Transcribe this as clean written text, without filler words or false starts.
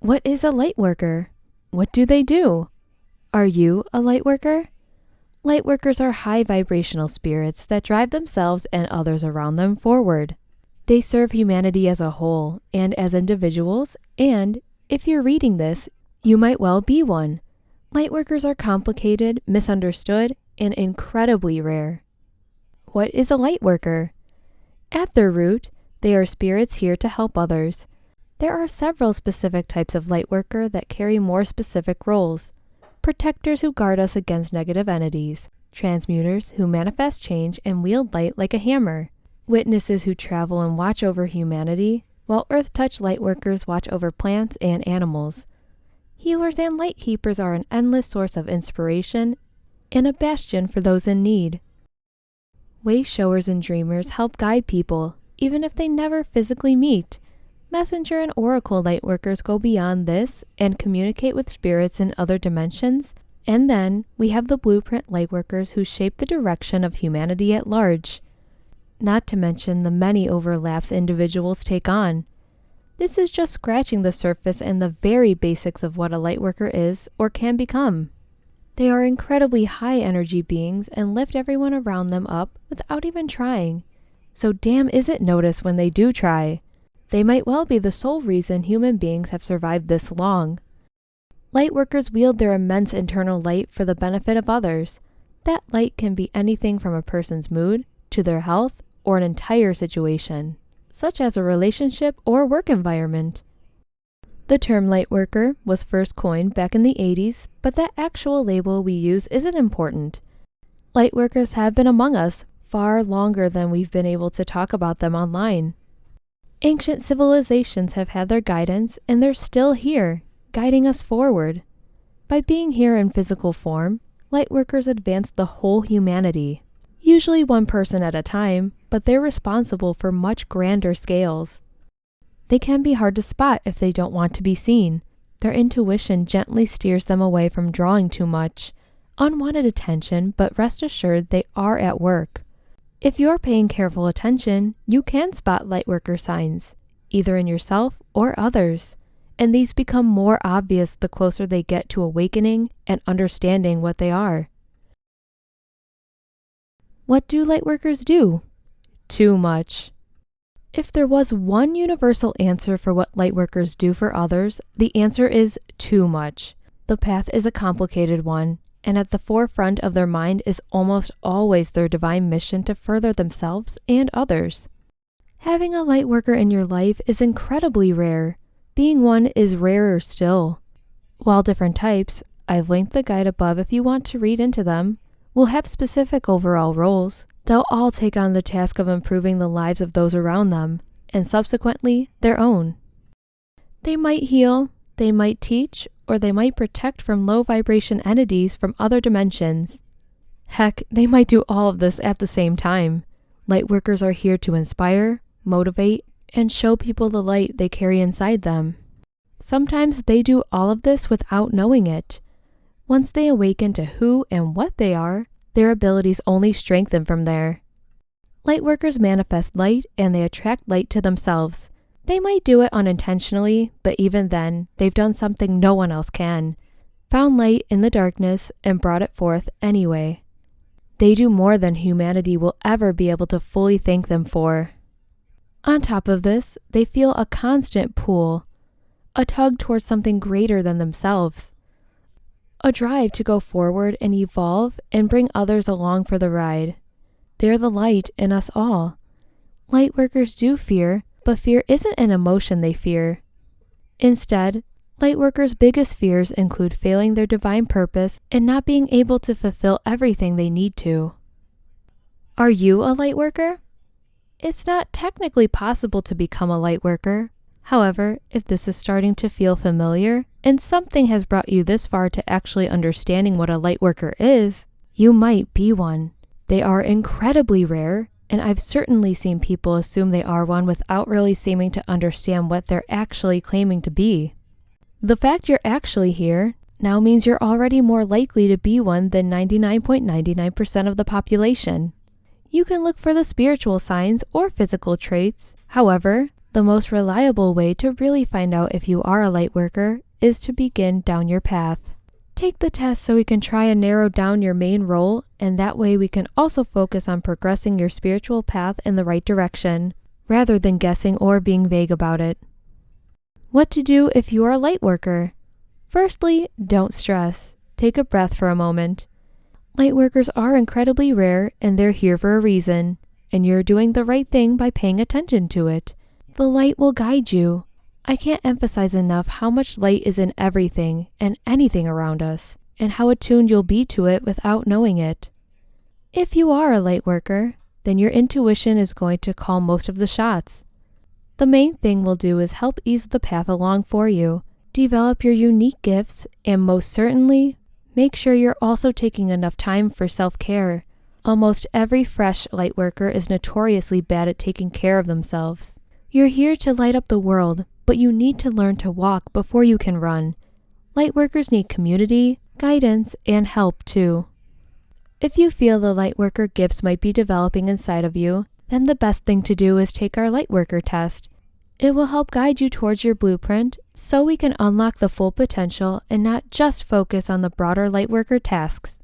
What is a Lightworker? What do they do? Are you a Lightworker? Lightworkers are high vibrational spirits that drive themselves and others around them forward. They serve humanity as a whole and as individuals, and if you're reading this, you might well be one. Lightworkers are complicated, misunderstood, and incredibly rare. What is a Lightworker? At their root, they are spirits here to help others. There are several specific types of Lightworker that carry more specific roles. Protectors who guard us against negative entities. Transmuters who manifest change and wield light like a hammer. Witnesses who travel and watch over humanity, while Earth Touch Lightworkers watch over plants and animals. Healers and light keepers are an endless source of inspiration and a bastion for those in need. Way showers and dreamers help guide people, even if they never physically meet. Messenger and Oracle Lightworkers go beyond this and communicate with spirits in other dimensions. And then we have the Blueprint Lightworkers who shape the direction of humanity at large. Not to mention the many overlaps individuals take on. This is just scratching the surface and the very basics of what a Lightworker is or can become. They are incredibly high energy beings and lift everyone around them up without even trying. So damn is it noticed when they do try. They might well be the sole reason human beings have survived this long. Lightworkers wield their immense internal light for the benefit of others. That light can be anything from a person's mood, to their health, or an entire situation, such as a relationship or work environment. The term Lightworker was first coined back in the 80s, but that actual label we use isn't important. Lightworkers have been among us far longer than we've been able to talk about them online. Ancient civilizations have had their guidance, and they're still here, guiding us forward. By being here in physical form, Lightworkers advance the whole humanity. Usually one person at a time, but they're responsible for much grander scales. They can be hard to spot if they don't want to be seen. Their intuition gently steers them away from drawing too much, unwanted attention, but rest assured they are at work. If you're paying careful attention, you can spot Lightworker signs, either in yourself or others, and these become more obvious the closer they get to awakening and understanding what they are. What do Lightworkers do? Too much. If there was one universal answer for what Lightworkers do for others, the answer is too much. The path is a complicated one, and at the forefront of their mind is almost always their divine mission to further themselves and others. Having a Lightworker in your life is incredibly rare. Being one is rarer still. While different types, I've linked the guide above if you want to read into them, will have specific overall roles. They'll all take on the task of improving the lives of those around them, and subsequently, their own. They might heal, they might teach, or they might protect from low vibration entities from other dimensions. Heck, they might do all of this at the same time. Lightworkers are here to inspire, motivate, and show people the light they carry inside them. Sometimes they do all of this without knowing it. Once they awaken to who and what they are, their abilities only strengthen from there. Lightworkers manifest light and they attract light to themselves. They might do it unintentionally, but even then, they've done something no one else can. Found light in the darkness and brought it forth anyway. They do more than humanity will ever be able to fully thank them for. On top of this, they feel a constant pull, a tug towards something greater than themselves. A drive to go forward and evolve and bring others along for the ride. They're the light in us all. Lightworkers do fear, but fear isn't an emotion they fear. Instead, Lightworkers' biggest fears include failing their divine purpose and not being able to fulfill everything they need to. Are you a Lightworker? It's not technically possible to become a Lightworker. However, if this is starting to feel familiar, and something has brought you this far to actually understanding what a Lightworker is, you might be one. They are incredibly rare, and I've certainly seen people assume they are one without really seeming to understand what they're actually claiming to be. The fact you're actually here now means you're already more likely to be one than 99.99% of the population. You can look for the spiritual signs or physical traits. However, The most reliable way to really find out if you are a Lightworker is to begin down your path. Take the test so we can try and narrow down your main role, and that way we can also focus on progressing your spiritual path in the right direction, rather than guessing or being vague about it. What to do if you are a Lightworker? Firstly, don't stress. Take a breath for a moment. Lightworkers are incredibly rare, and they're here for a reason, and you're doing the right thing by paying attention to it. The light will guide you. I can't emphasize enough how much light is in everything and anything around us, and how attuned you'll be to it without knowing it. If you are a Lightworker, then your intuition is going to call most of the shots. The main thing we'll do is help ease the path along for you, develop your unique gifts, and most certainly, make sure you're also taking enough time for self-care. Almost every fresh Lightworker is notoriously bad at taking care of themselves. You're here to light up the world, but you need to learn to walk before you can run. Lightworkers need community, guidance, and help too. If you feel the Lightworker gifts might be developing inside of you, then the best thing to do is take our Lightworker test. It will help guide you towards your blueprint so we can unlock the full potential and not just focus on the broader Lightworker tasks.